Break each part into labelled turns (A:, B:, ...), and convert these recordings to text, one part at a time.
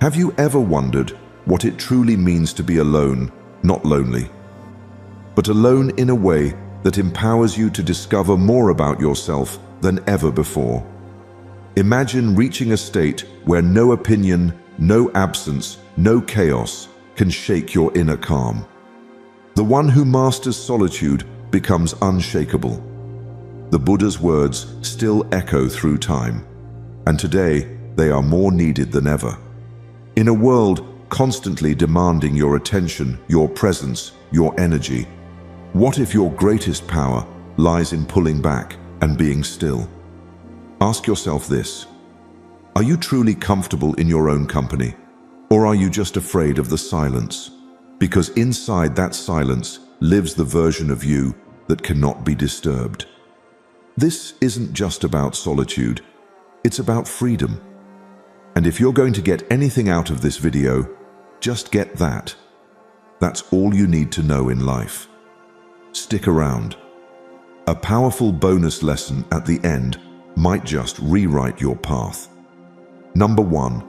A: Have you ever wondered what it truly means to be alone, not lonely, but alone in a way that empowers you to discover more about yourself than ever before? Imagine reaching a state where no opinion, no absence, no chaos can shake your inner calm. The one who masters solitude becomes unshakable. The Buddha's words still echo through time, and today they are more needed than ever. In a world constantly demanding your attention, your presence, your energy, what if your greatest power lies in pulling back and being still? Ask yourself this: are you truly comfortable in your own company, or are you just afraid of the silence? Because inside that silence lives the version of you that cannot be disturbed. This isn't just about solitude, it's about freedom. And if you're going to get anything out of this video, just get that. That's all you need to know in life. Stick around. A powerful bonus lesson at the end might just rewrite your path. Number 1.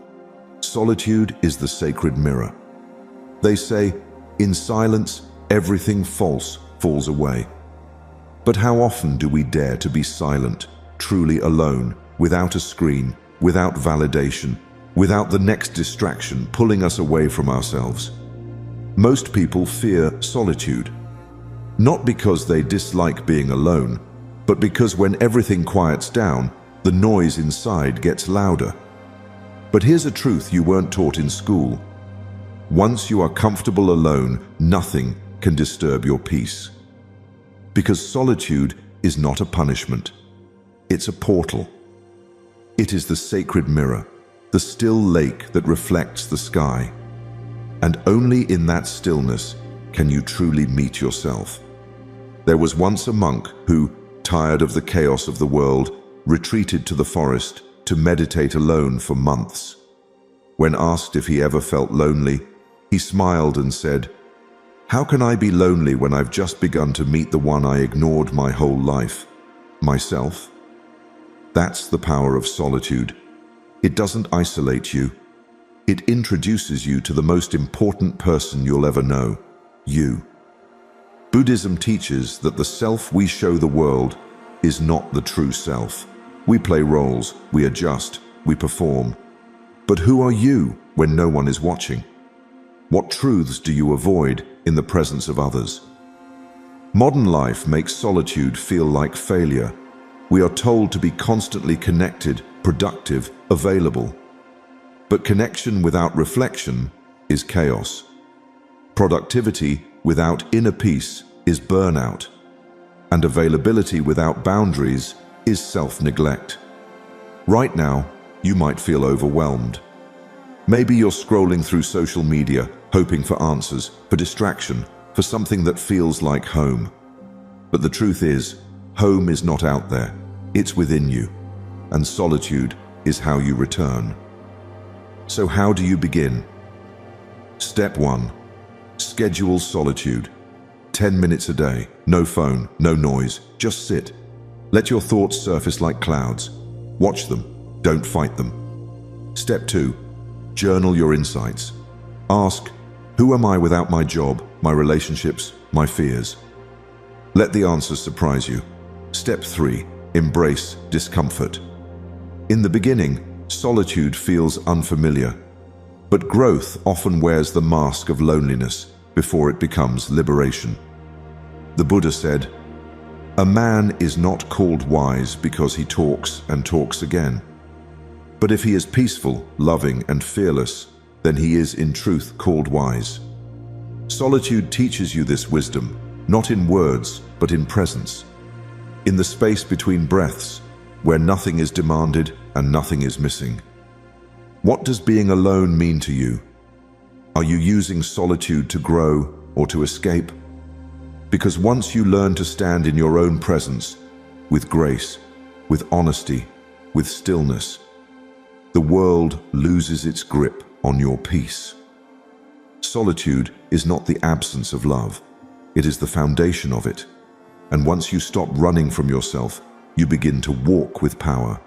A: Solitude is the sacred mirror. They say, in silence, everything false falls away. But how often do we dare to be silent, truly alone, without a screen, without validation, without the next distraction pulling us away from ourselves? Most people fear solitude, not because they dislike being alone, but because when everything quiets down, the noise inside gets louder. But here's a truth you weren't taught in school. Once you are comfortable alone, nothing can disturb your peace. Because solitude is not a punishment. It's a portal. It is the sacred mirror, the still lake that reflects the sky. And only in that stillness can you truly meet yourself. There was once a monk who, tired of the chaos of the world, retreated to the forest to meditate alone for months. When asked if he ever felt lonely, he smiled and said, "How can I be lonely when I've just begun to meet the one I ignored my whole life, myself?" That's the power of solitude. It doesn't isolate you. It introduces you to the most important person you'll ever know, you. Buddhism teaches that the self we show the world is not the true self. We play roles, we adjust, we perform. But who are you when no one is watching? What truths do you avoid in the presence of others? Modern life makes solitude feel like failure. We are told to be constantly connected, productive, available. But connection without reflection is chaos. Productivity without inner peace is burnout. And availability without boundaries is self-neglect. Right now, you might feel overwhelmed. Maybe you're scrolling through social media, hoping for answers, for distraction, for something that feels like home. But the truth is, home is not out there, it's within you. And solitude is how you return. So how do you begin? Step 1. Schedule solitude. 10 minutes a day, no phone, no noise, just sit. Let your thoughts surface like clouds. Watch them, don't fight them. Step 2. Journal your insights. Ask, who am I without my job, my relationships, my fears? Let the answers surprise you. Step 3. Embrace discomfort. In the beginning, solitude feels unfamiliar, but growth often wears the mask of loneliness before it becomes liberation. The Buddha said, "A man is not called wise because he talks and talks again. But if he is peaceful, loving, and fearless, then he is in truth called wise." Solitude teaches you this wisdom, not in words, but in presence. In the space between breaths, where nothing is demanded and nothing is missing. What does being alone mean to you? Are you using solitude to grow or to escape? Because once you learn to stand in your own presence, with grace, with honesty, with stillness, the world loses its grip on your peace. Solitude is not the absence of love, it is the foundation of it. And once you stop running from yourself, you begin to walk with power.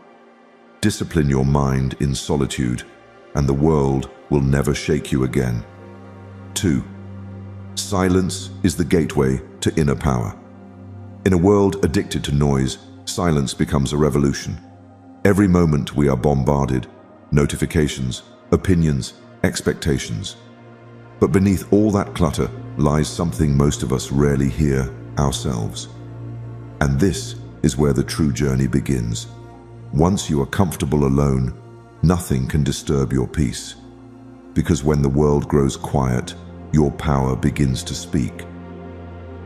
A: Discipline your mind in solitude. and the world will never shake you again. 2. Silence is the gateway to inner power. In a world addicted to noise, silence becomes a revolution. Every moment we are bombarded, notifications, opinions, expectations. But beneath all that clutter lies something most of us rarely hear: ourselves. And this is where the true journey begins. Once you are comfortable alone, nothing can disturb your peace. Because when the world grows quiet, your power begins to speak.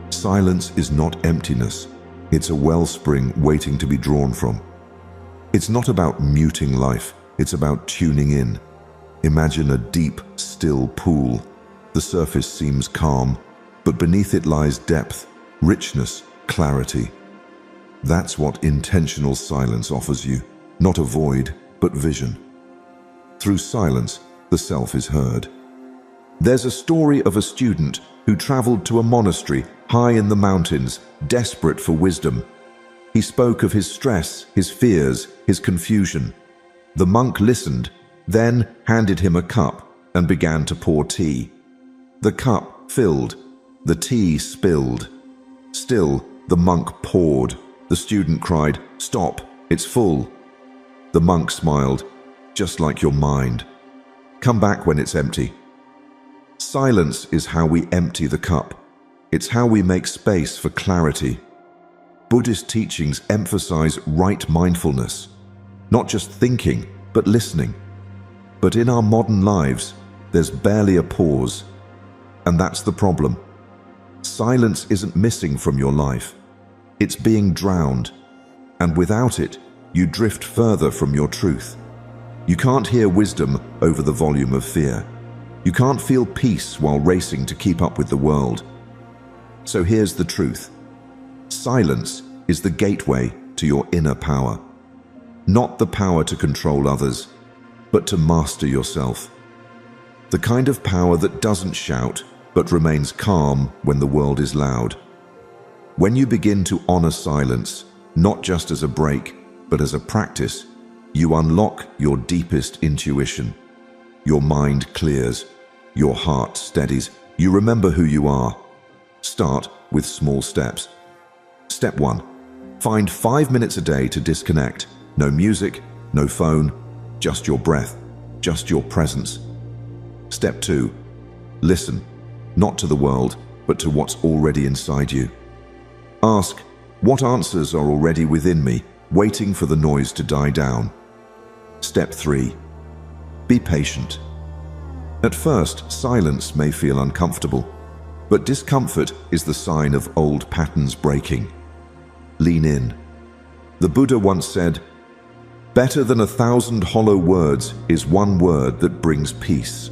A: Silence is not emptiness. It's a wellspring waiting to be drawn from. It's not about muting life. It's about tuning in. Imagine a deep, still pool. The surface seems calm, but beneath it lies depth, richness, clarity. That's what intentional silence offers you. Not a void, but vision. Through silence, the self is heard. There's a story of a student who traveled to a monastery high in the mountains, desperate for wisdom. He spoke of his stress, his fears, his confusion. The monk listened, then handed him a cup and began to pour tea. The cup filled, the tea spilled. Still, the monk poured. The student cried, "Stop, it's full." The monk smiled, "Just like your mind. Come back when it's empty." Silence is how we empty the cup. It's how we make space for clarity. Buddhist teachings emphasize right mindfulness, not just thinking, but listening. But in our modern lives, there's barely a pause. And that's the problem. Silence isn't missing from your life. It's being drowned. And without it, you drift further from your truth. You can't hear wisdom over the volume of fear. You can't feel peace while racing to keep up with the world. So here's the truth. Silence is the gateway to your inner power. Not the power to control others, but to master yourself. The kind of power that doesn't shout, but remains calm when the world is loud. When you begin to honor silence, not just as a break, but as a practice, you unlock your deepest intuition. Your mind clears, your heart steadies, you remember who you are. Start with small steps. Step 1. Find 5 minutes a day to disconnect. No music, no phone, just your breath, just your presence. Step 2. Listen, not to the world, but to what's already inside you. Ask, what answers are already within me, waiting for the noise to die down? Step 3. Be patient. At first, silence may feel uncomfortable, but discomfort is the sign of old patterns breaking. Lean in. The Buddha once said, "Better than 1,000 hollow words is one word that brings peace."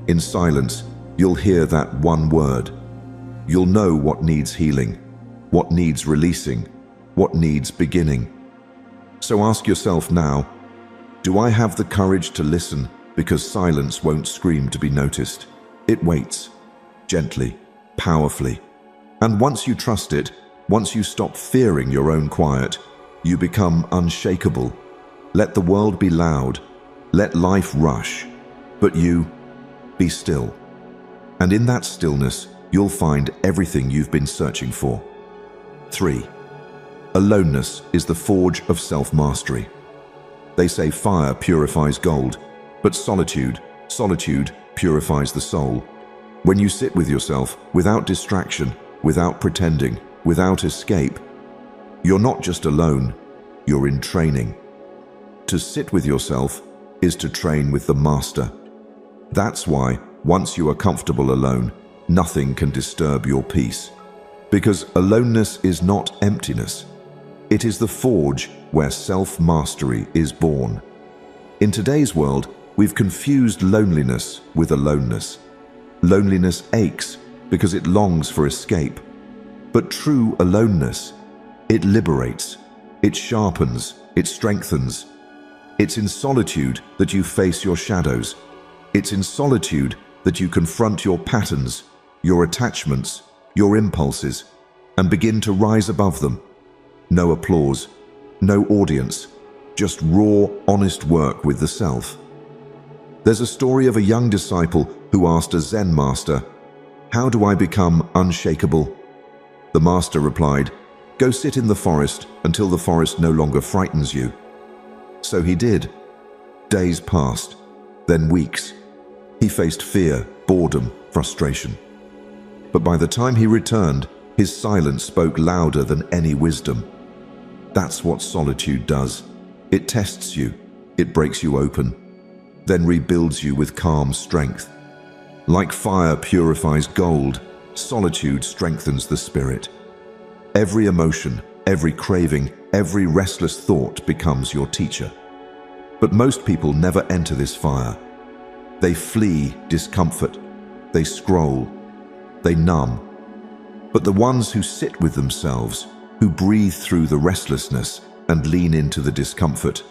A: In silence, you'll hear that one word. You'll know what needs healing, what needs releasing, what needs beginning. So ask yourself now, do I have the courage to listen? Because silence won't scream to be noticed. It waits, gently, powerfully. And once you trust it, once you stop fearing your own quiet, you become unshakable. Let the world be loud, let life rush, but you, be still. And in that stillness, you'll find everything you've been searching for. 3. Aloneness is the forge of self-mastery. They say fire purifies gold, but solitude purifies the soul. When you sit with yourself, without distraction, without pretending, without escape, you're not just alone, you're in training. To sit with yourself is to train with the master. That's why, once you are comfortable alone, nothing can disturb your peace. Because aloneness is not emptiness. It is the forge where self-mastery is born. In today's world, we've confused loneliness with aloneness. Loneliness aches because it longs for escape. But true aloneness, it liberates, it sharpens, it strengthens. It's in solitude that you face your shadows. It's in solitude that you confront your patterns, your attachments, your impulses, and begin to rise above them. No applause, no audience, just raw, honest work with the self. There's a story of a young disciple who asked a Zen master, "How do I become unshakable?" The master replied, "Go sit in the forest until the forest no longer frightens you." So he did. Days passed, then weeks. He faced fear, boredom, frustration. But by the time he returned, his silence spoke louder than any wisdom. That's what solitude does. It tests you, it breaks you open, then rebuilds you with calm strength. Like fire purifies gold, solitude strengthens the spirit. Every emotion, every craving, every restless thought becomes your teacher. But most people never enter this fire. They flee discomfort, they scroll, they numb. But the ones who sit with themselves, who breathe through the restlessness and lean into the discomfort,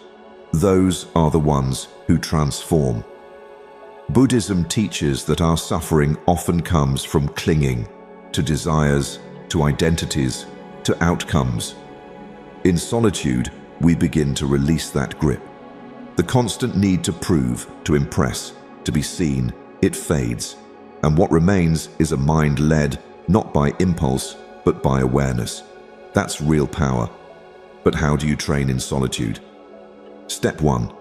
A: those are the ones who transform. Buddhism teaches that our suffering often comes from clinging to desires, to identities, to outcomes. In solitude, we begin to release that grip. The constant need to prove, to impress, to be seen, it fades, and what remains is a mind led not by impulse, but by awareness. That's real power. But how do you train in solitude? Step 1.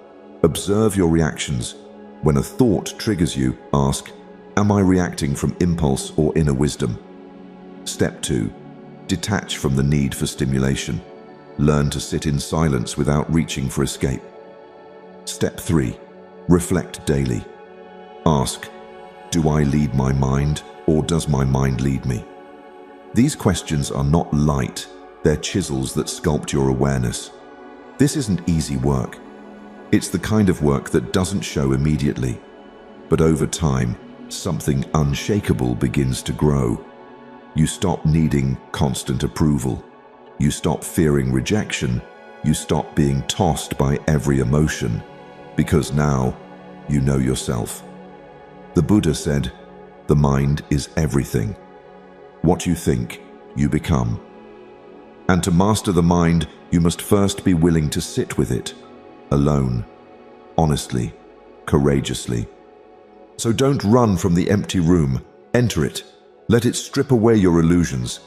A: Observe your reactions. When a thought triggers you, ask, "Am I reacting from impulse or inner wisdom?" Step 2. Detach from the need for stimulation. Learn to sit in silence without reaching for escape. Step 3. Reflect daily. Ask, "Do I lead my mind, or does my mind lead me?" These questions are not light, they're chisels that sculpt your awareness. This isn't easy work. It's the kind of work that doesn't show immediately. But over time, something unshakable begins to grow. You stop needing constant approval. You stop fearing rejection. You stop being tossed by every emotion. Because now, you know yourself. The Buddha said, "The mind is everything. What you think, you become." And to master the mind, you must first be willing to sit with it, alone, honestly, courageously. So don't run from the empty room. Enter it. Let it strip away your illusions.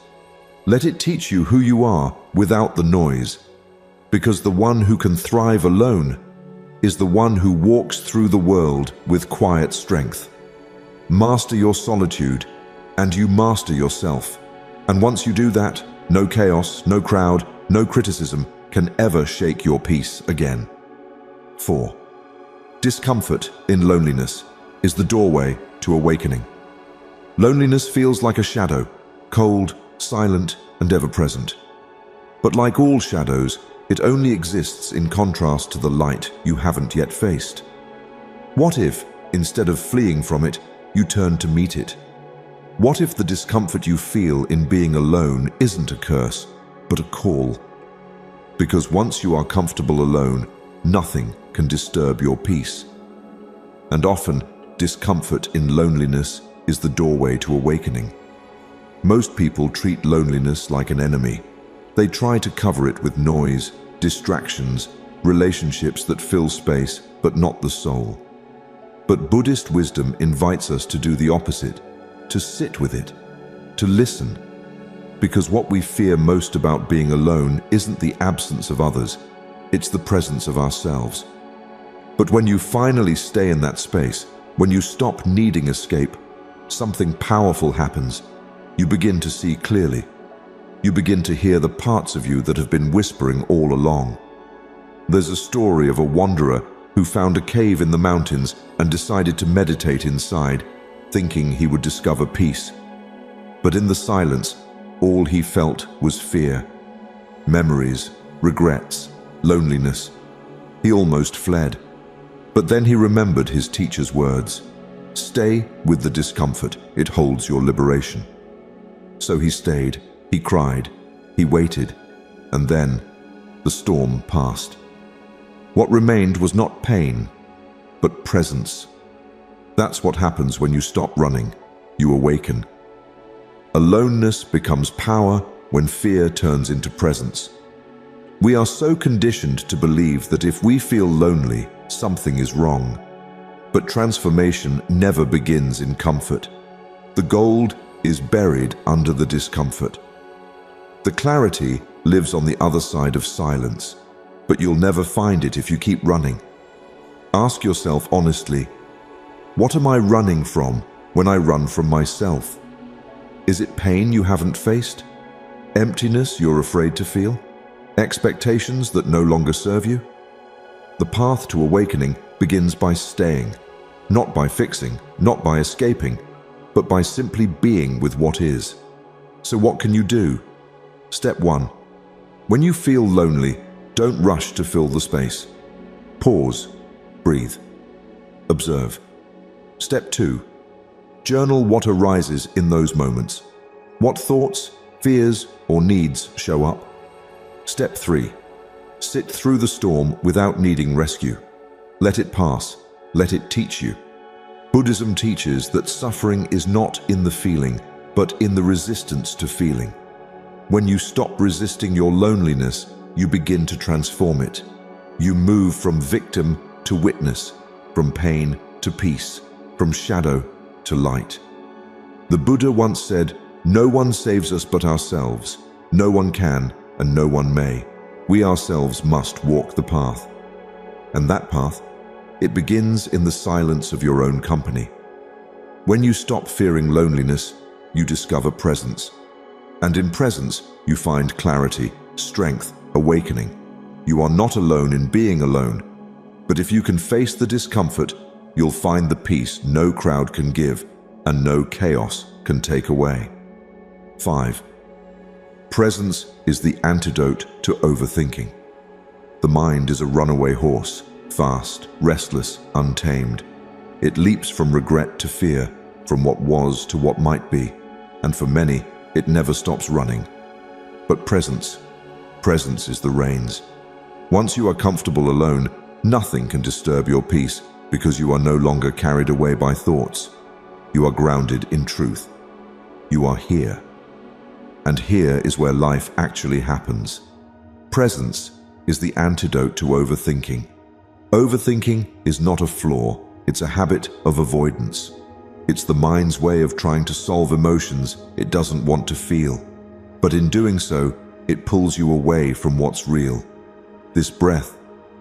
A: Let it teach you who you are without the noise. Because the one who can thrive alone is the one who walks through the world with quiet strength. Master your solitude, and you master yourself. And once you do that, no chaos, no crowd, no criticism can ever shake your peace again. 4. Discomfort in loneliness is the doorway to awakening. Loneliness feels like a shadow, cold, silent, and ever-present. But like all shadows, it only exists in contrast to the light you haven't yet faced. What if, instead of fleeing from it, you turn to meet it? What if the discomfort you feel in being alone isn't a curse, but a call? Because once you are comfortable alone, nothing can disturb your peace. And often, discomfort in loneliness is the doorway to awakening. Most people treat loneliness like an enemy. They try to cover it with noise, distractions, relationships that fill space, but not the soul. But Buddhist wisdom invites us to do the opposite, to sit with it, to listen. Because what we fear most about being alone isn't the absence of others, it's the presence of ourselves. But when you finally stay in that space, when you stop needing escape, something powerful happens. You begin to see clearly. You begin to hear the parts of you that have been whispering all along. There's a story of a wanderer who found a cave in the mountains and decided to meditate inside, thinking he would discover peace. But in the silence, all he felt was fear, memories, regrets, loneliness. He almost fled. But then he remembered his teacher's words, "Stay with the discomfort, it holds your liberation." So he stayed, he cried, he waited, and then the storm passed. What remained was not pain, but presence. That's what happens when you stop running, you awaken. Aloneness becomes power when fear turns into presence. We are so conditioned to believe that if we feel lonely, something is wrong. But transformation never begins in comfort. The gold is buried under the discomfort. The clarity lives on the other side of silence, but you'll never find it if you keep running. Ask yourself honestly, what am I running from when I run from myself? Is it pain you haven't faced? Emptiness you're afraid to feel? Expectations that no longer serve you? The path to awakening begins by staying, not by fixing, not by escaping, but by simply being with what is. So what can you do? Step 1. When you feel lonely, don't rush to fill the space. Pause, breathe, observe. Step 2. Journal what arises in those moments. What thoughts, fears, or needs show up? Step 3. Sit through the storm without needing rescue. Let it pass. Let it teach you. Buddhism teaches that suffering is not in the feeling, but in the resistance to feeling. When you stop resisting your loneliness, you begin to transform it. You move from victim to witness, from pain to peace, from shadow to light. The Buddha once said, "No one saves us but ourselves. No one can, and no one may. We ourselves must walk the path." And that path, it begins in the silence of your own company. When you stop fearing loneliness, you discover presence. And in presence, you find clarity, strength, awakening. You are not alone in being alone. But if you can face the discomfort, you'll find the peace no crowd can give and no chaos can take away. 5. Presence is the antidote to overthinking. The mind is a runaway horse, fast, restless, untamed. It leaps from regret to fear, from what was to what might be, and for many, it never stops running. But presence is the reins. Once you are comfortable alone, nothing can disturb your peace because you are no longer carried away by thoughts. You are grounded in truth. You are here. And here is where life actually happens. Presence is the antidote to overthinking. Overthinking is not a flaw, it's a habit of avoidance. It's the mind's way of trying to solve emotions it doesn't want to feel. But in doing so, it pulls you away from what's real. This breath,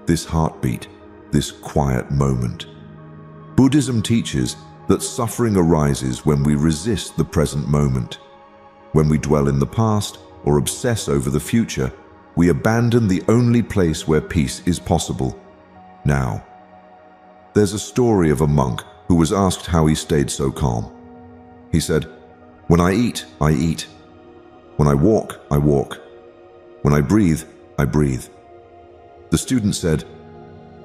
A: this heartbeat, this quiet moment. Buddhism teaches that suffering arises when we resist the present moment. When we dwell in the past or obsess over the future, we abandon the only place where peace is possible. Now, there's a story of a monk who was asked how he stayed so calm. He said, "When I eat, I eat. When I walk, I walk. When I breathe, I breathe." The student said,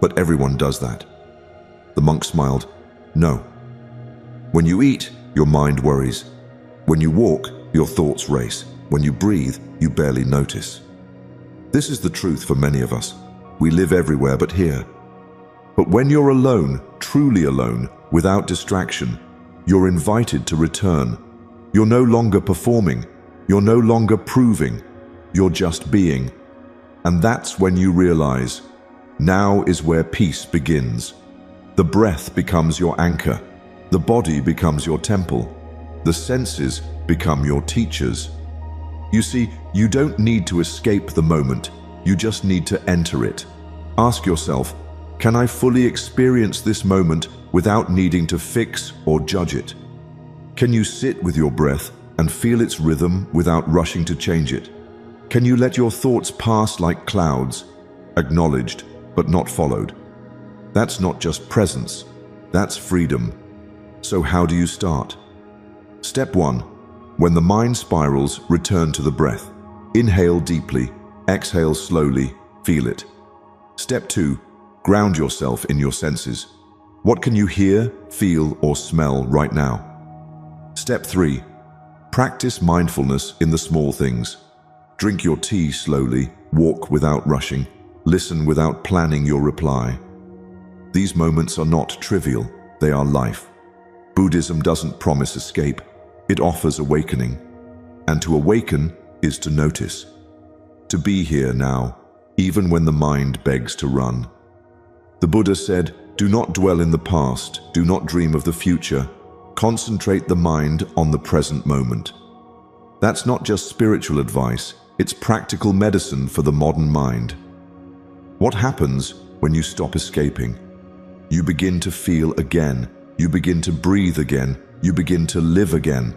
A: "But everyone does that." The monk smiled, "No. When you eat, your mind worries. When you walk, your thoughts race. When you breathe, you barely notice." This is the truth for many of us. We live everywhere but here. But when you're alone, truly alone, without distraction, you're invited to return. You're no longer performing. You're no longer proving. You're just being. And that's when you realize, now is where peace begins. The breath becomes your anchor. The body becomes your temple. The senses become your teachers. You see, you don't need to escape the moment. You just need to enter it. Ask yourself, can I fully experience this moment without needing to fix or judge it? Can you sit with your breath and feel its rhythm without rushing to change it? Can you let your thoughts pass like clouds, acknowledged but not followed? That's not just presence, that's freedom. So how do you start? Step 1. When the mind spirals, return to the breath. Inhale deeply, exhale slowly, feel it. Step 2. Ground yourself in your senses. What can you hear, feel, or smell right now? Step 3. Practice mindfulness in the small things. Drink your tea slowly, walk without rushing, listen without planning your reply. These moments are not trivial, they are life. Buddhism doesn't promise escape, it offers awakening. And to awaken is to notice. To be here now, even when the mind begs to run. The Buddha said, Do not dwell in the past, do not dream of the future. Concentrate the mind on the present moment. That's not just spiritual advice, it's practical medicine for the modern mind. What happens when you stop escaping? You begin to feel again, you begin to breathe again, you begin to live again.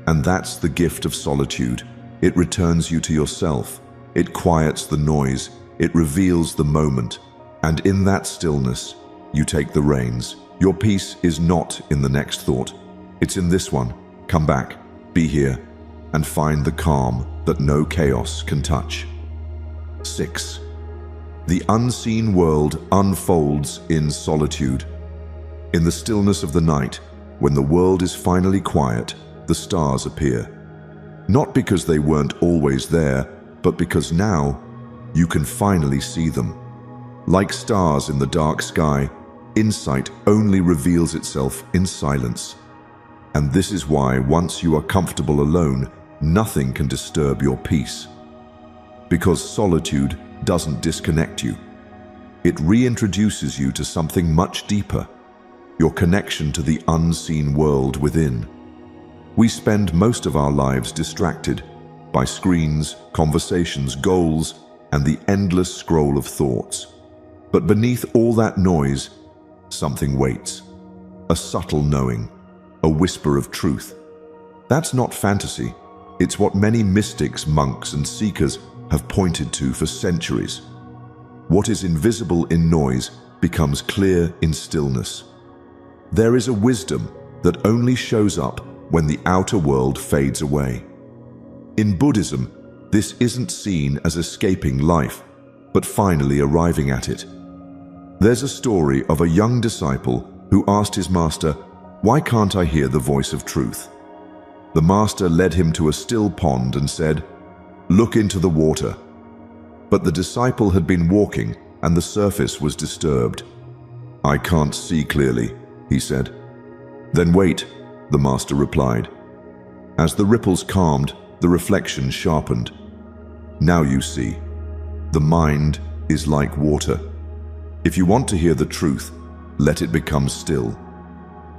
A: And that's the gift of solitude. It returns you to yourself. It quiets the noise. It reveals the moment. And in that stillness, you take the reins. Your peace is not in the next thought. It's in this one. Come back, be here, and find the calm that no chaos can touch. 6. The unseen world unfolds in solitude. In the stillness of the night, when the world is finally quiet, the stars appear. Not because they weren't always there, but because now you can finally see them. Like stars in the dark sky, insight only reveals itself in silence. And this is why, once you are comfortable alone, nothing can disturb your peace. Because solitude doesn't disconnect you. It reintroduces you to something much deeper, your connection to the unseen world within. We spend most of our lives distracted by screens, conversations, goals, and the endless scroll of thoughts. But beneath all that noise, something waits. A subtle knowing, a whisper of truth. That's not fantasy. It's what many mystics, monks, and seekers have pointed to for centuries. What is invisible in noise becomes clear in stillness. There is a wisdom that only shows up when the outer world fades away. In Buddhism, this isn't seen as escaping life, but finally arriving at it. There's a story of a young disciple who asked his master, "Why can't I hear the voice of truth?" The master led him to a still pond and said, "Look into the water." But the disciple had been walking and the surface was disturbed. "I can't see clearly," he said. "Then wait," the master replied. As the ripples calmed, the reflection sharpened. "Now you see. The mind is like water. If you want to hear the truth, let it become still."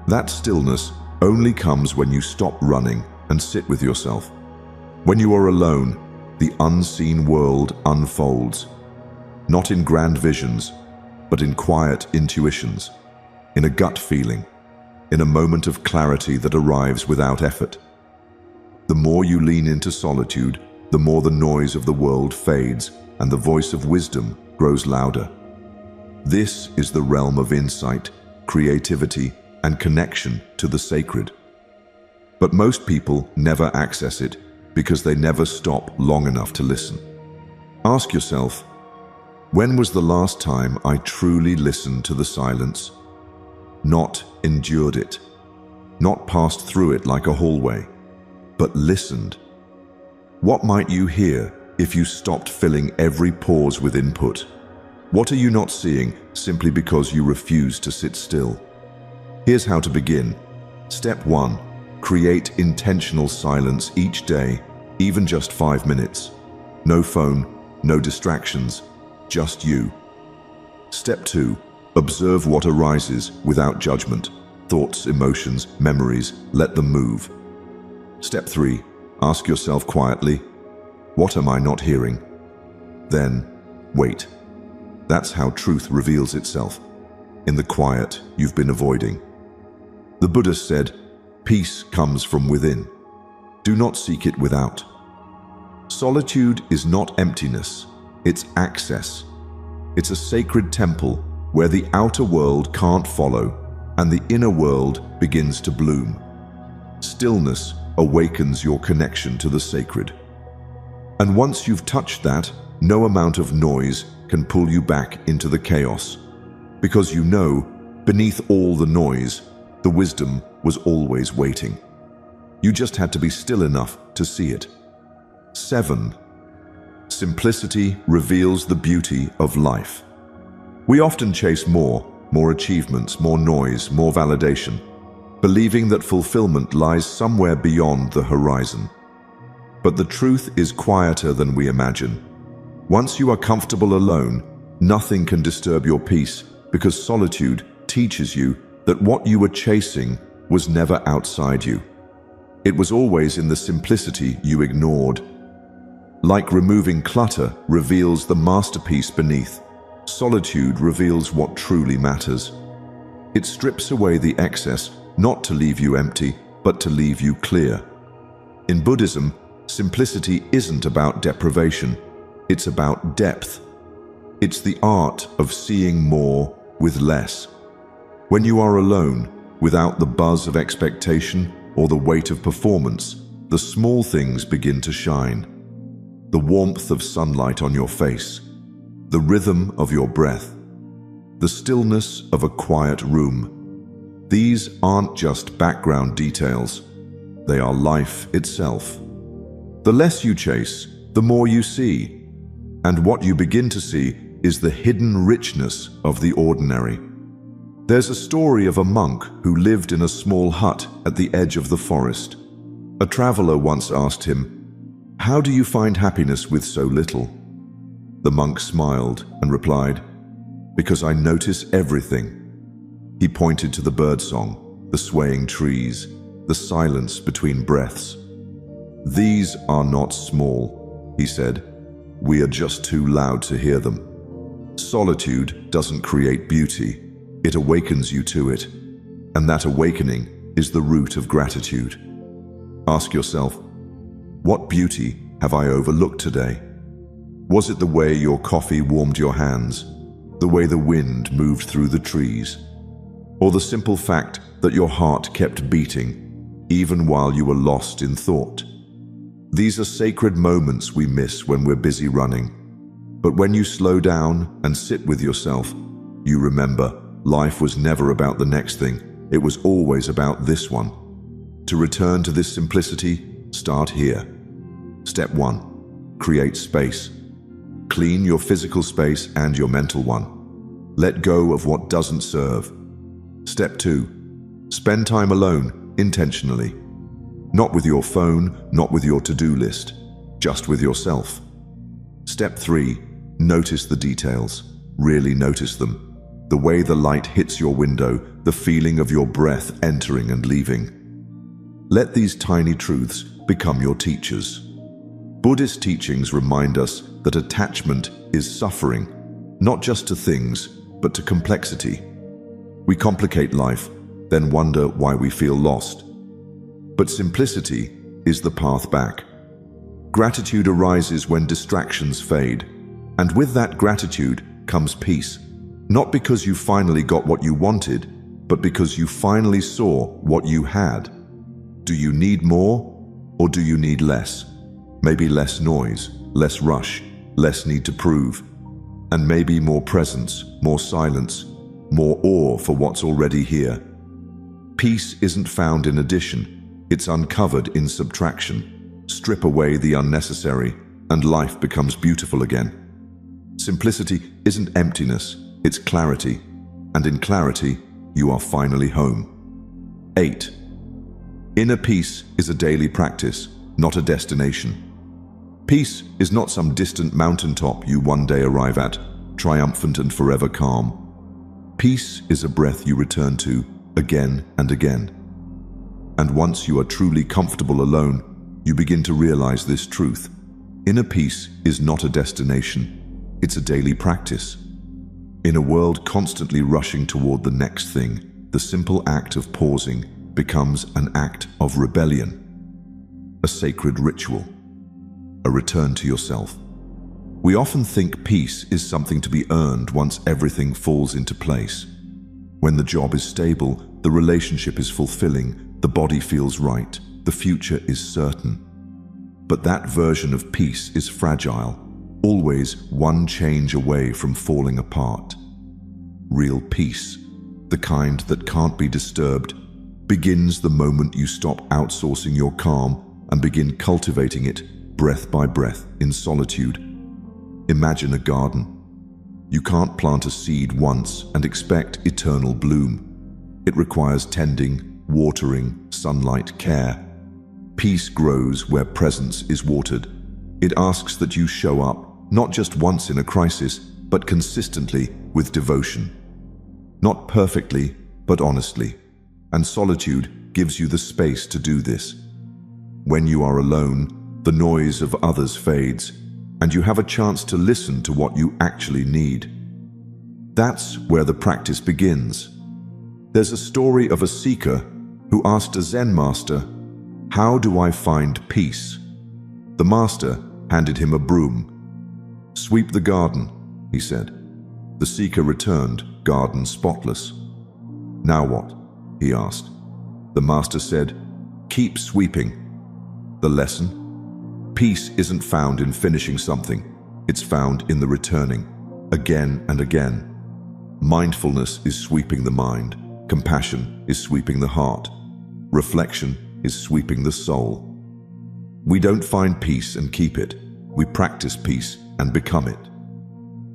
A: That stillness only comes when you stop running and sit with yourself. When you are alone, the unseen world unfolds, not in grand visions, but in quiet intuitions, in a gut feeling, in a moment of clarity that arrives without effort. The more you lean into solitude, the more the noise of the world fades and the voice of wisdom grows louder. This is the realm of insight, creativity, and connection to the sacred. But most people never access it because they never stop long enough to listen. Ask yourself, when was the last time I truly listened to the silence? Not endured it, not passed through it like a hallway, but listened. What might you hear if you stopped filling every pause with input? What are you not seeing simply because you refuse to sit still? Here's how to begin. Step 1. Create intentional silence each day, even just 5 minutes. No phone, no distractions, just you. Step 2. Observe what arises without judgment. Thoughts, emotions, memories, let them move. Step 3. Ask yourself quietly, what am I not hearing? Then, wait. That's how truth reveals itself, in the quiet you've been avoiding. The Buddhist said, peace comes from within. Do not seek it without. Solitude is not emptiness, it's access. It's a sacred temple where the outer world can't follow and the inner world begins to bloom. Stillness awakens your connection to the sacred. And once you've touched that, no amount of noise can pull you back into the chaos. Because you know, beneath all the noise, the wisdom was always waiting. You just had to be still enough to see it. 7. Simplicity reveals the beauty of life. We often chase more achievements, more noise, more validation, believing that fulfillment lies somewhere beyond the horizon. But the truth is quieter than we imagine. Once you are comfortable alone, nothing can disturb your peace because solitude teaches you that what you were chasing was never outside you. It was always in the simplicity you ignored. Like removing clutter reveals the masterpiece beneath, solitude reveals what truly matters. It strips away the excess, not to leave you empty, but to leave you clear. In Buddhism, simplicity isn't about deprivation, it's about depth. It's the art of seeing more with less. When you are alone, without the buzz of expectation or the weight of performance, the small things begin to shine. The warmth of sunlight on your face, the rhythm of your breath, the stillness of a quiet room. These aren't just background details, they are life itself. The less you chase, the more you see, and what you begin to see is the hidden richness of the ordinary. There's a story of a monk who lived in a small hut at the edge of the forest. A traveler once asked him, "How do you find happiness with so little?" The monk smiled and replied, "Because I notice everything." He pointed to the birdsong, the swaying trees, the silence between breaths. "These are not small," he said. "We are just too loud to hear them." Solitude doesn't create beauty, it awakens you to it. And that awakening is the root of gratitude. Ask yourself, what beauty have I overlooked today? Was it the way your coffee warmed your hands, the way the wind moved through the trees, or the simple fact that your heart kept beating even while you were lost in thought? These are sacred moments we miss when we're busy running. But when you slow down and sit with yourself, you remember life was never about the next thing, it was always about this one. To return to this simplicity, start here. Step 1. Create space. Clean your physical space and your mental one. Let go of what doesn't serve. Step 2. Spend time alone, intentionally. Not with your phone, not with your to-do list, just with yourself. Step 3. Notice the details. Really notice them. The way the light hits your window, the feeling of your breath entering and leaving. Let these tiny truths become your teachers. Buddhist teachings remind us that attachment is suffering, not just to things, but to complexity. We complicate life, then wonder why we feel lost. But simplicity is the path back. Gratitude arises when distractions fade, and with that gratitude comes peace. Not because you finally got what you wanted, but because you finally saw what you had. Do you need more, or do you need less? Maybe less noise, less rush, less need to prove, and maybe more presence, more silence, more awe for what's already here. Peace isn't found in addition, it's uncovered in subtraction. Strip away the unnecessary, and life becomes beautiful again. Simplicity isn't emptiness, it's clarity, and in clarity, you are finally home. 8. Inner peace is a daily practice, not a destination. Peace is not some distant mountaintop you one day arrive at, triumphant and forever calm. Peace is a breath you return to again and again. And once you are truly comfortable alone, you begin to realize this truth. Inner peace is not a destination, it's a daily practice. In a world constantly rushing toward the next thing, the simple act of pausing becomes an act of rebellion, a sacred ritual, a return to yourself. We often think peace is something to be earned once everything falls into place. When the job is stable, the relationship is fulfilling, the body feels right, the future is certain. But that version of peace is fragile, always one change away from falling apart. Real peace, the kind that can't be disturbed, begins the moment you stop outsourcing your calm and begin cultivating it breath by breath in solitude. Imagine a garden. You can't plant a seed once and expect eternal bloom. It requires tending, watering, sunlight, care. Peace grows where presence is watered. It asks that you show up, not just once in a crisis, but consistently with devotion. Not perfectly, but honestly. And solitude gives you the space to do this. When you are alone, the noise of others fades, and you have a chance to listen to what you actually need. That's where the practice begins. There's a story of a seeker who asked a Zen master, "How do I find peace?" The master handed him a broom. "Sweep the garden," he said. The seeker returned, garden spotless. "Now what?" he asked. The master said, "Keep sweeping." The lesson? Peace isn't found in finishing something. It's found in the returning, again and again. Mindfulness is sweeping the mind. Compassion is sweeping the heart. Reflection is sweeping the soul. We don't find peace and keep it. We practice peace and become it.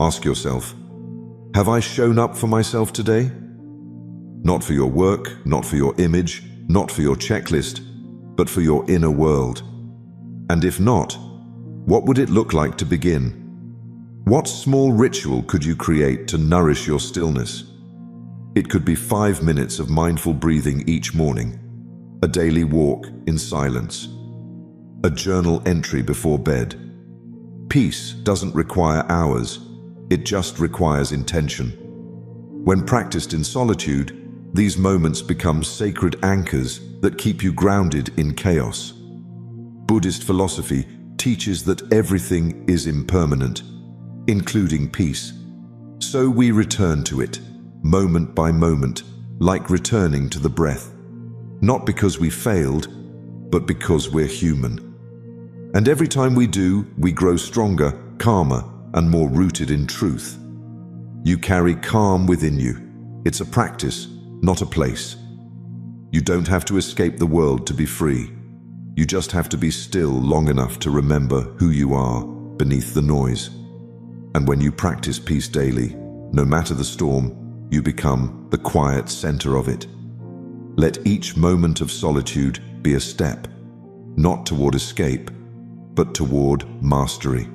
A: Ask yourself, have I shown up for myself today? Not for your work, not for your image, not for your checklist, but for your inner world. And if not, what would it look like to begin? What small ritual could you create to nourish your stillness? It could be 5 minutes of mindful breathing each morning, a daily walk in silence, a journal entry before bed. Peace doesn't require hours, it just requires intention. When practiced in solitude, these moments become sacred anchors that keep you grounded in chaos. Buddhist philosophy teaches that everything is impermanent, including peace. So we return to it, moment by moment, like returning to the breath. Not because we failed, but because we're human. And every time we do, we grow stronger, calmer, and more rooted in truth. You carry calm within you. It's a practice, not a place. You don't have to escape the world to be free. You just have to be still long enough to remember who you are beneath the noise. And when you practice peace daily, no matter the storm, you become the quiet center of it. Let each moment of solitude be a step, not toward escape, but toward mastery.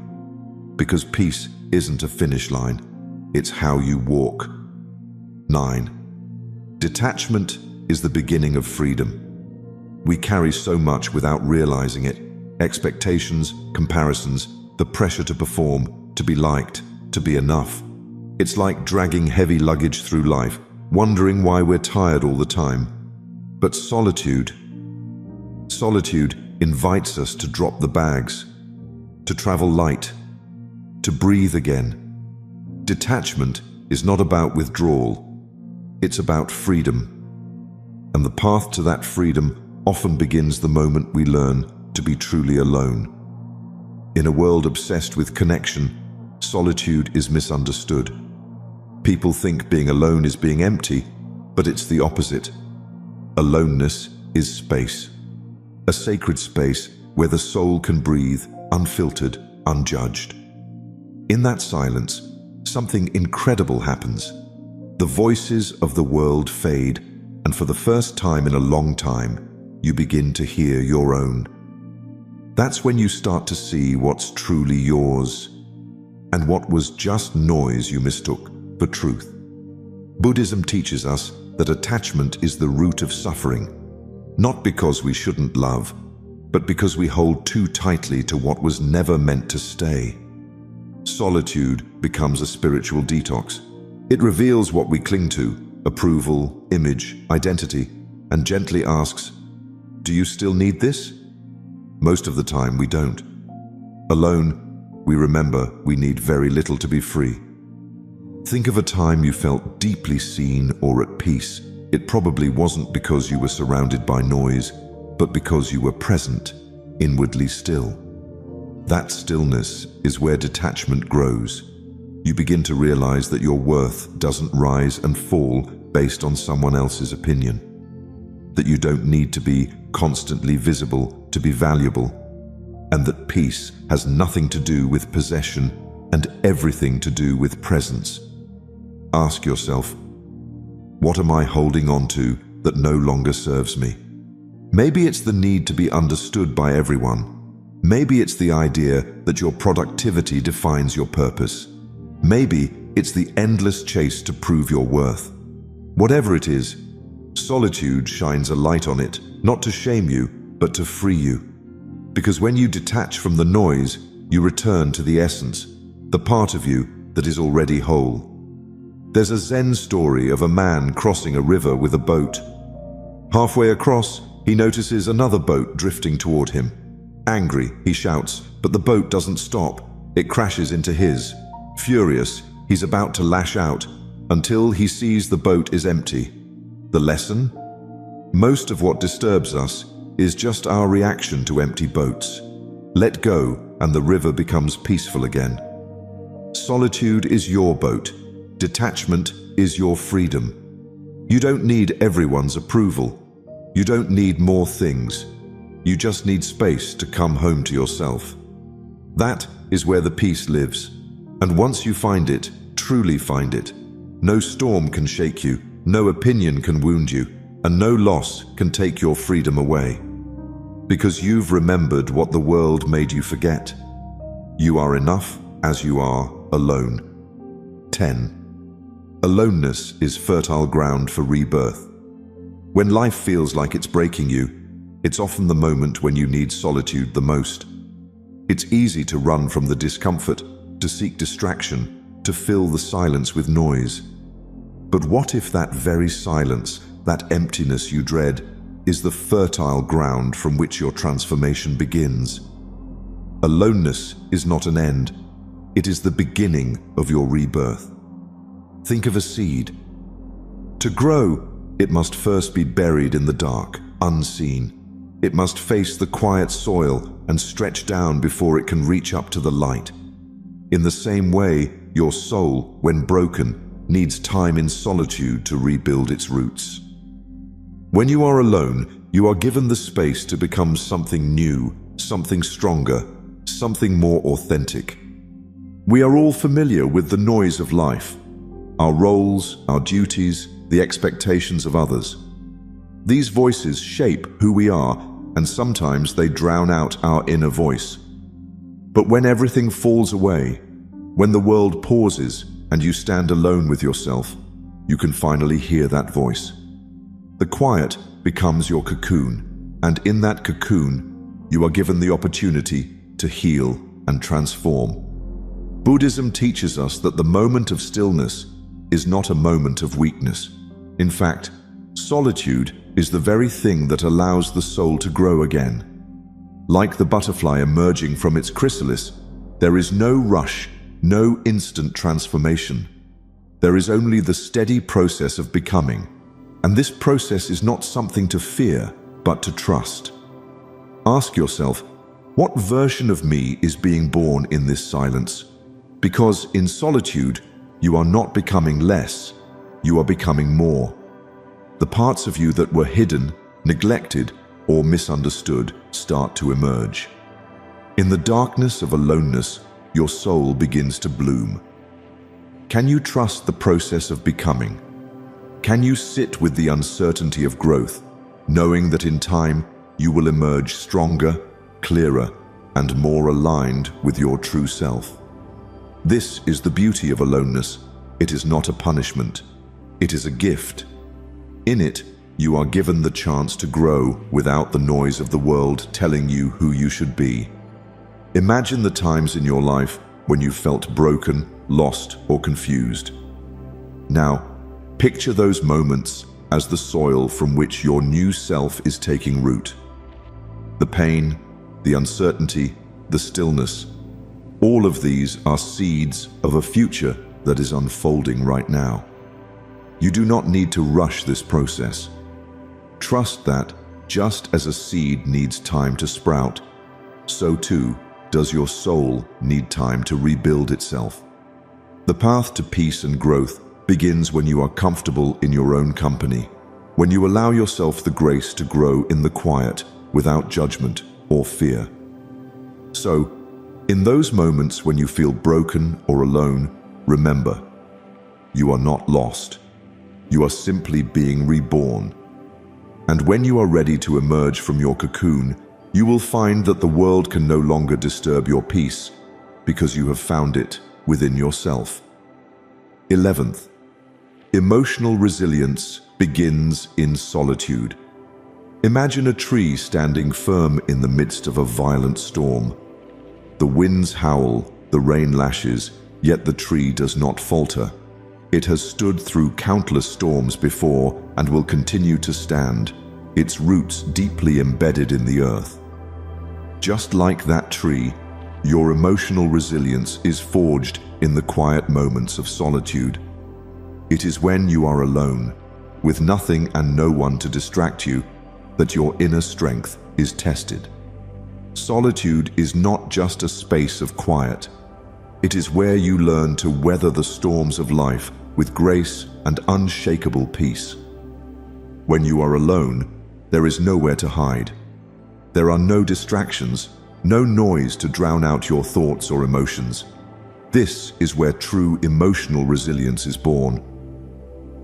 A: Because peace isn't a finish line, it's how you walk. 9. Detachment is the beginning of freedom. We carry so much without realizing it. Expectations, comparisons, the pressure to perform, to be liked, to be enough. It's like dragging heavy luggage through life, wondering why we're tired all the time. But solitude invites us to drop the bags, to travel light, to breathe again. Detachment is not about withdrawal, it's about freedom. And the path to that freedom often begins the moment we learn to be truly alone. In a world obsessed with connection, solitude is misunderstood. People think being alone is being empty, but it's the opposite. Aloneness is space, a sacred space where the soul can breathe, unfiltered, unjudged. In that silence, something incredible happens. The voices of the world fade, and for the first time in a long time, you begin to hear your own. That's when you start to see what's truly yours, and what was just noise you mistook for truth. Buddhism teaches us that attachment is the root of suffering, not because we shouldn't love, but because we hold too tightly to what was never meant to stay. Solitude becomes a spiritual detox. It reveals what we cling to, approval, image, identity, and gently asks, do you still need this? Most of the time we don't. Alone, we remember we need very little to be free. Think of a time you felt deeply seen or at peace. It probably wasn't because you were surrounded by noise, but because you were present, inwardly still. That stillness is where detachment grows. You begin to realize that your worth doesn't rise and fall based on someone else's opinion. That you don't need to be constantly visible to be valuable, and that peace has nothing to do with possession and everything to do with presence. Ask yourself, what am I holding on to that no longer serves me? Maybe it's the need to be understood by everyone. Maybe it's the idea that your productivity defines your purpose. Maybe it's the endless chase to prove your worth. Whatever it is, solitude shines a light on it, not to shame you, but to free you. Because when you detach from the noise, you return to the essence, the part of you that is already whole. There's a Zen story of a man crossing a river with a boat. Halfway across, he notices another boat drifting toward him. Angry, he shouts, but the boat doesn't stop. It crashes into his. Furious, he's about to lash out until he sees the boat is empty. The lesson? Most of what disturbs us is just our reaction to empty boats. Let go, and the river becomes peaceful again. Solitude is your boat. Detachment is your freedom. You don't need everyone's approval. You don't need more things. You just need space to come home to yourself. That is where the peace lives. And once you find it, truly find it, no storm can shake you, no opinion can wound you, and no loss can take your freedom away. Because you've remembered what the world made you forget. You are enough as you are alone. 10. Aloneness is fertile ground for rebirth. When life feels like it's breaking you, it's often the moment when you need solitude the most. It's easy to run from the discomfort, to seek distraction, to fill the silence with noise. But what if that very silence, that emptiness you dread, is the fertile ground from which your transformation begins? Aloneness is not an end. It is the beginning of your rebirth. Think of a seed. To grow, it must first be buried in the dark, unseen. It must face the quiet soil and stretch down before it can reach up to the light. In the same way, your soul, when broken, needs time in solitude to rebuild its roots. When you are alone, you are given the space to become something new, something stronger, something more authentic. We are all familiar with the noise of life, our roles, our duties, the expectations of others. These voices shape who we are, and sometimes they drown out our inner voice. But when everything falls away, when the world pauses and you stand alone with yourself, you can finally hear that voice. The quiet becomes your cocoon, and in that cocoon, you are given the opportunity to heal and transform. Buddhism teaches us that the moment of stillness is not a moment of weakness. In fact, solitude is the very thing that allows the soul to grow again. Like the butterfly emerging from its chrysalis, there is no rush, no instant transformation. There is only the steady process of becoming. And this process is not something to fear, but to trust. Ask yourself, what version of me is being born in this silence? Because in solitude, you are not becoming less, you are becoming more. The parts of you that were hidden, neglected, or misunderstood start to emerge. In the darkness of aloneness, your soul begins to bloom. Can you trust the process of becoming? Can you sit with the uncertainty of growth, knowing that in time you will emerge stronger, clearer, and more aligned with your true self? This is the beauty of aloneness. It is not a punishment. It is a gift. In it, you are given the chance to grow without the noise of the world telling you who you should be. Imagine the times in your life when you felt broken, lost, or confused. Now, picture those moments as the soil from which your new self is taking root. The pain, the uncertainty, the stillness, all of these are seeds of a future that is unfolding right now. You do not need to rush this process. Trust that, just as a seed needs time to sprout, so too does your soul need time to rebuild itself. The path to peace and growth begins when you are comfortable in your own company, when you allow yourself the grace to grow in the quiet without judgment or fear. So, in those moments when you feel broken or alone, remember, you are not lost. You are simply being reborn. And when you are ready to emerge from your cocoon, you will find that the world can no longer disturb your peace because you have found it within yourself. 11th, Emotional resilience begins in solitude. Imagine a tree standing firm in the midst of a violent storm. The winds howl, the rain lashes, yet the tree does not falter. It has stood through countless storms before and will continue to stand, its roots deeply embedded in the earth. Just like that tree, your emotional resilience is forged in the quiet moments of solitude. It is when you are alone, with nothing and no one to distract you, that your inner strength is tested. Solitude is not just a space of quiet. It is where you learn to weather the storms of life with grace and unshakable peace. When you are alone, there is nowhere to hide. There are no distractions, no noise to drown out your thoughts or emotions. This is where true emotional resilience is born.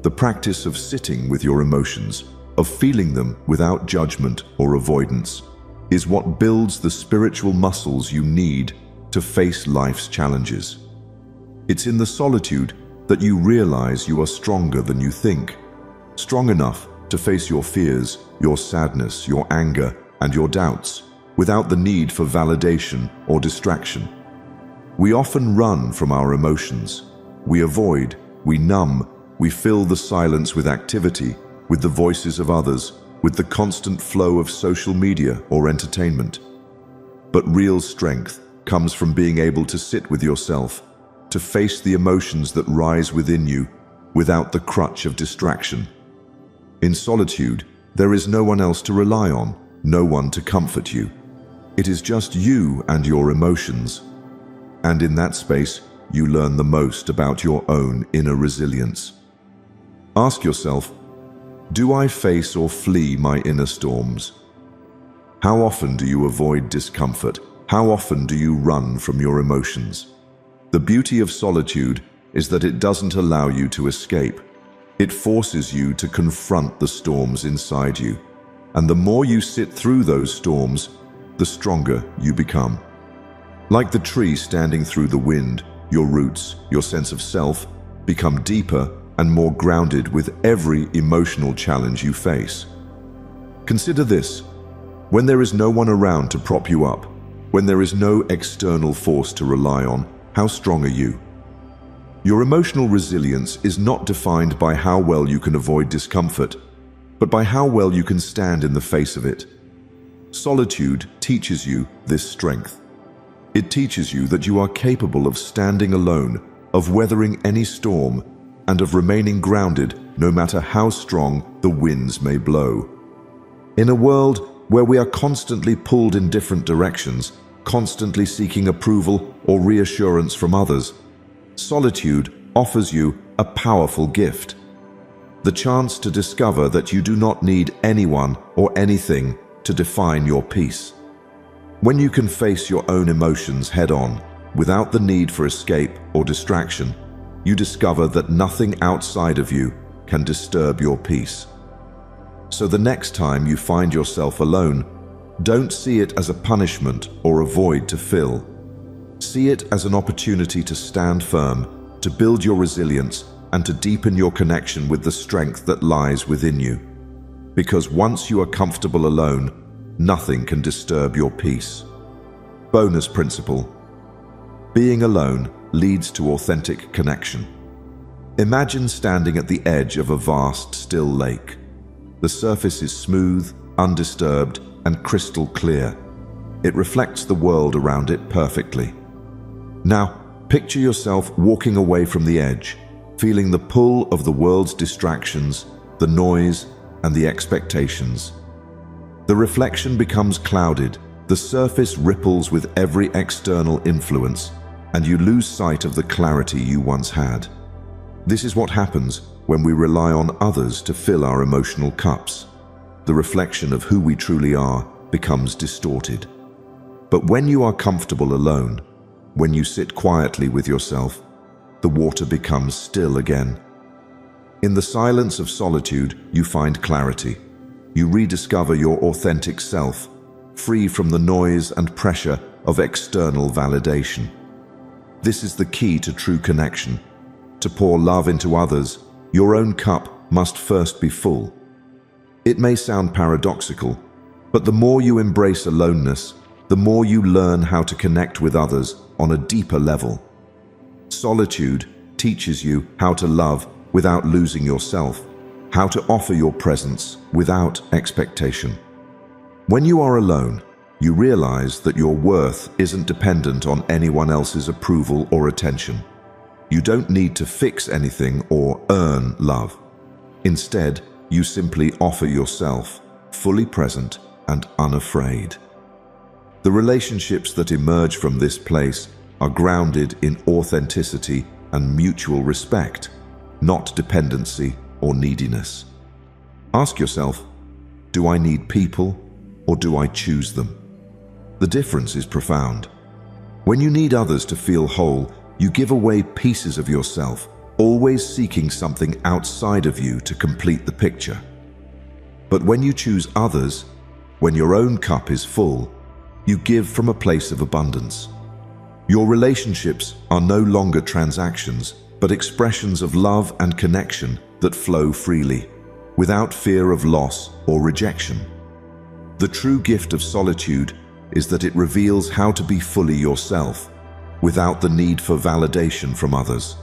A: The practice of sitting with your emotions, of feeling them without judgment or avoidance, is what builds the spiritual muscles you need to face life's challenges. It's in the solitude that you realize you are stronger than you think, strong enough to face your fears, your sadness, your anger, and your doubts, without the need for validation or distraction. We often run from our emotions. We avoid, we numb, we fill the silence with activity, with the voices of others, with the constant flow of social media or entertainment. But real strength comes from being able to sit with yourself, to face the emotions that rise within you without the crutch of distraction. In solitude, there is no one else to rely on, no one to comfort you. It is just you and your emotions. And in that space, you learn the most about your own inner resilience. Ask yourself, do I face or flee my inner storms? How often do you avoid discomfort? How often do you run from your emotions? The beauty of solitude is that it doesn't allow you to escape. It forces you to confront the storms inside you. And the more you sit through those storms, the stronger you become. Like the tree standing through the wind, your roots, your sense of self, become deeper and more grounded with every emotional challenge you face. Consider this: when there is no one around to prop you up, when there is no external force to rely on, how strong are you? Your emotional resilience is not defined by how well you can avoid discomfort, but by how well you can stand in the face of it. Solitude teaches you this strength. It teaches you that you are capable of standing alone, of weathering any storm, and of remaining grounded no matter how strong the winds may blow. In a world where we are constantly pulled in different directions, constantly seeking approval or reassurance from others, solitude offers you a powerful gift: the chance to discover that you do not need anyone or anything to define your peace. When you can face your own emotions head-on, without the need for escape or distraction, you discover that nothing outside of you can disturb your peace. So the next time you find yourself alone, don't see it as a punishment or a void to fill. See it as an opportunity to stand firm, to build your resilience, and to deepen your connection with the strength that lies within you. Because once you are comfortable alone, nothing can disturb your peace. Bonus principle: being alone leads to authentic connection. Imagine standing at the edge of a vast, still lake. The surface is smooth, undisturbed, and crystal clear. It reflects the world around it perfectly. Now, picture yourself walking away from the edge, feeling the pull of the world's distractions, the noise, and the expectations. The reflection becomes clouded, the surface ripples with every external influence, and you lose sight of the clarity you once had. This is what happens when we rely on others to fill our emotional cups. The reflection of who we truly are becomes distorted. But when you are comfortable alone, when you sit quietly with yourself, the water becomes still again. In the silence of solitude, you find clarity. You rediscover your authentic self, free from the noise and pressure of external validation. This is the key to true connection: to pour love into others, your own cup must first be full. It may sound paradoxical, but the more you embrace aloneness, the more you learn how to connect with others on a deeper level. Solitude teaches you how to love without losing yourself, how to offer your presence without expectation. When you are alone, you realize that your worth isn't dependent on anyone else's approval or attention. You don't need to fix anything or earn love. Instead, you simply offer yourself, fully present and unafraid. The relationships that emerge from this place are grounded in authenticity and mutual respect, not dependency or neediness. Ask yourself, do I need people or do I choose them? The difference is profound. When you need others to feel whole, you give away pieces of yourself, always seeking something outside of you to complete the picture. But when you choose others, when your own cup is full, you give from a place of abundance. Your relationships are no longer transactions, but expressions of love and connection that flow freely, without fear of loss or rejection. The true gift of solitude is that it reveals how to be fully yourself, without the need for validation from others.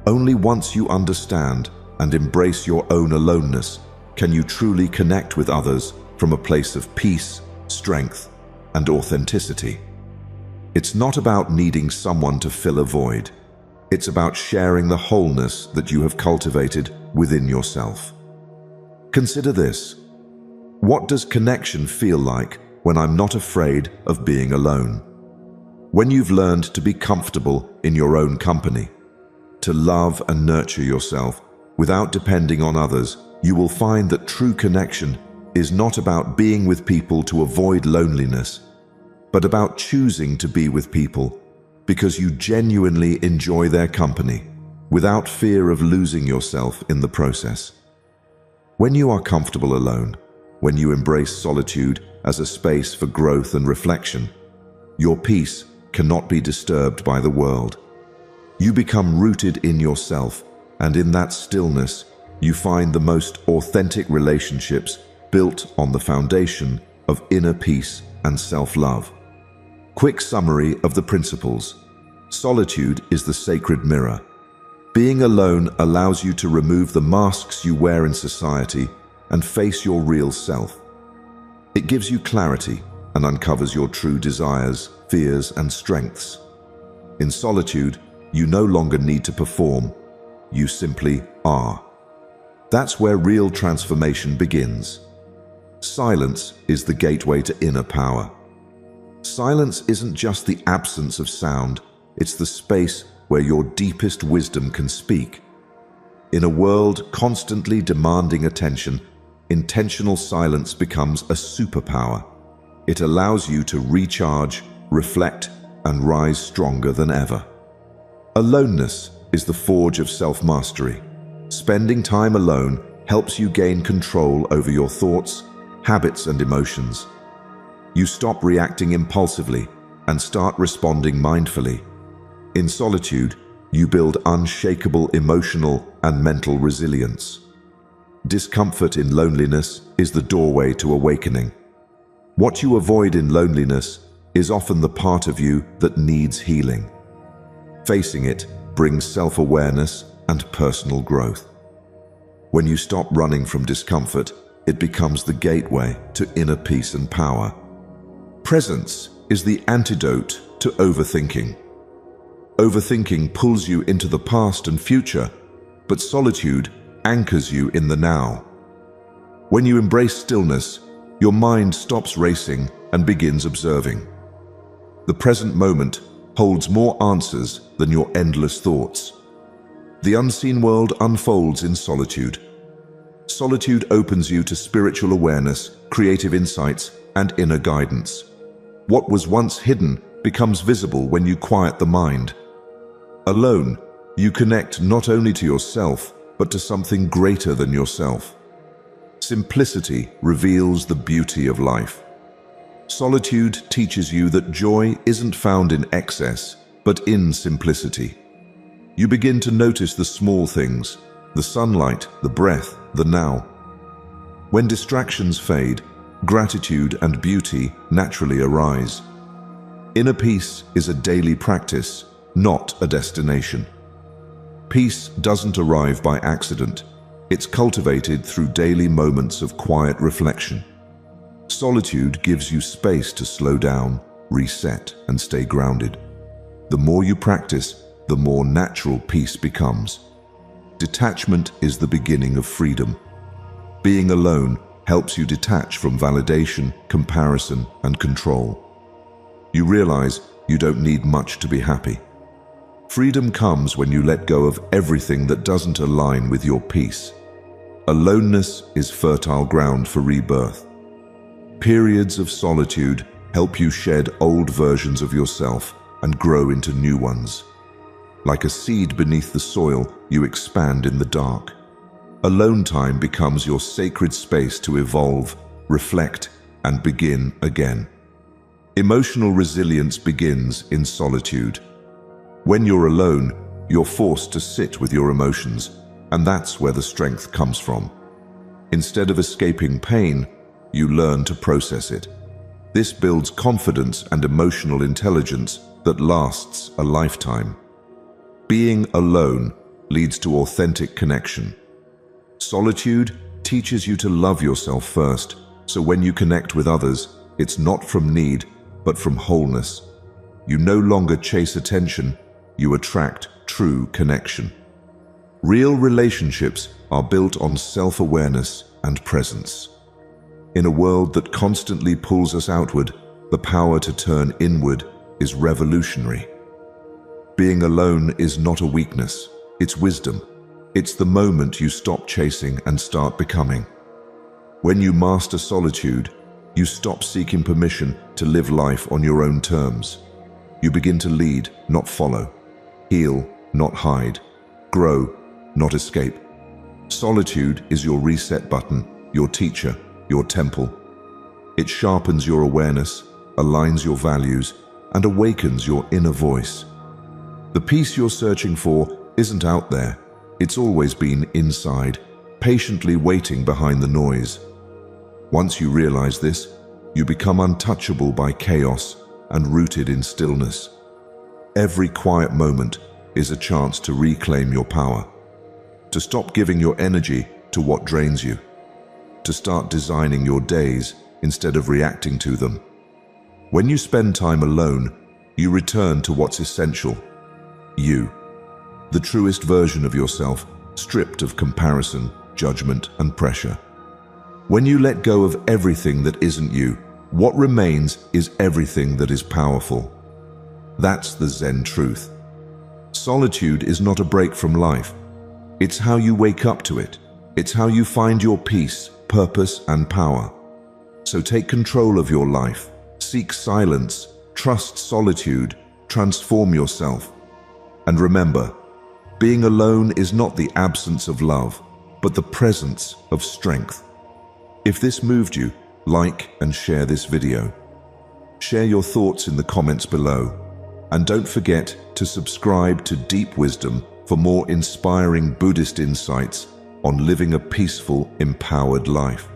A: Only once you understand and embrace your own aloneness can you truly connect with others from a place of peace, strength, and authenticity. It's not about needing someone to fill a void. It's about sharing the wholeness that you have cultivated within yourself. Consider this. What does connection feel like when I'm not afraid of being alone? When you've learned to be comfortable in your own company, to love and nurture yourself without depending on others, you will find that true connection is not about being with people to avoid loneliness, but about choosing to be with people because you genuinely enjoy their company without fear of losing yourself in the process. When you are comfortable alone, when you embrace solitude as a space for growth and reflection, your peace cannot be disturbed by the world. You become rooted in yourself, and in that stillness, you find the most authentic relationships built on the foundation of inner peace and self-love. Quick summary of the principles. Solitude is the sacred mirror. Being alone allows you to remove the masks you wear in society and face your real self. It gives you clarity and uncovers your true desires, fears, and strengths. In solitude, you no longer need to perform. You simply are. That's where real transformation begins. Silence is the gateway to inner power. Silence isn't just the absence of sound, it's the space where your deepest wisdom can speak. In a world constantly demanding attention, intentional silence becomes a superpower. It allows you to recharge, reflect, and rise stronger than ever. Aloneness is the forge of self-mastery. Spending time alone helps you gain control over your thoughts, habits, and emotions. You stop reacting impulsively and start responding mindfully. In solitude, you build unshakable emotional and mental resilience. Discomfort in loneliness is the doorway to awakening. What you avoid in loneliness is often the part of you that needs healing. Facing it brings self-awareness and personal growth. When you stop running from discomfort, it becomes the gateway to inner peace and power. Presence is the antidote to overthinking. Overthinking pulls you into the past and future, but solitude anchors you in the now. When you embrace stillness, your mind stops racing and begins observing. The present moment holds more answers than your endless thoughts. The unseen world unfolds in solitude. Solitude opens you to spiritual awareness, creative insights, and inner guidance. What was once hidden becomes visible when you quiet the mind. Alone, you connect not only to yourself, but to something greater than yourself. Simplicity reveals the beauty of life. Solitude teaches you that joy isn't found in excess, but in simplicity. You begin to notice the small things, the sunlight, the breath, the now. When distractions fade, gratitude and beauty naturally arise. Inner peace is a daily practice, not a destination. Peace doesn't arrive by accident. It's cultivated through daily moments of quiet reflection. Solitude gives you space to slow down, reset, and stay grounded. The more you practice, the more natural peace becomes. Detachment is the beginning of freedom. Being alone helps you detach from validation, comparison, and control. You realize you don't need much to be happy. Freedom comes when you let go of everything that doesn't align with your peace. Aloneness is fertile ground for rebirth. Periods of solitude help you shed old versions of yourself and grow into new ones. Like a seed beneath the soil, you expand in the dark. Alone time becomes your sacred space to evolve, reflect, and begin again. Emotional resilience begins in solitude. When you're alone, you're forced to sit with your emotions, and that's where the strength comes from. Instead of escaping pain, you learn to process it. This builds confidence and emotional intelligence that lasts a lifetime. Being alone leads to authentic connection. Solitude teaches you to love yourself first, so when you connect with others, it's not from need, but from wholeness. You no longer chase attention, you attract true connection. Real relationships are built on self-awareness and presence. In a world that constantly pulls us outward, the power to turn inward is revolutionary. Being alone is not a weakness, it's wisdom. It's the moment you stop chasing and start becoming. When you master solitude, you stop seeking permission to live life on your own terms. You begin to lead, not follow. Heal, not hide. Grow, not escape. Solitude is your reset button, your teacher, your temple. It sharpens your awareness, aligns your values, and awakens your inner voice. The peace you're searching for isn't out there. It's always been inside, patiently waiting behind the noise. Once you realize this, you become untouchable by chaos and rooted in stillness. Every quiet moment is a chance to reclaim your power, to stop giving your energy to what drains you, to start designing your days instead of reacting to them. When you spend time alone, you return to what's essential: you, the truest version of yourself, stripped of comparison, judgment, and pressure. When you let go of everything that isn't you, what remains is everything that is powerful. That's the Zen truth. Solitude is not a break from life. It's how you wake up to it. It's how you find your peace, purpose, and power. So take control of your life. Seek silence. Trust solitude. Transform yourself. And remember, being alone is not the absence of love, but the presence of strength. If this moved you, like and share this video. Share your thoughts in the comments below. And don't forget to subscribe to Deep Wisdom for more inspiring Buddhist insights on living a peaceful, empowered life.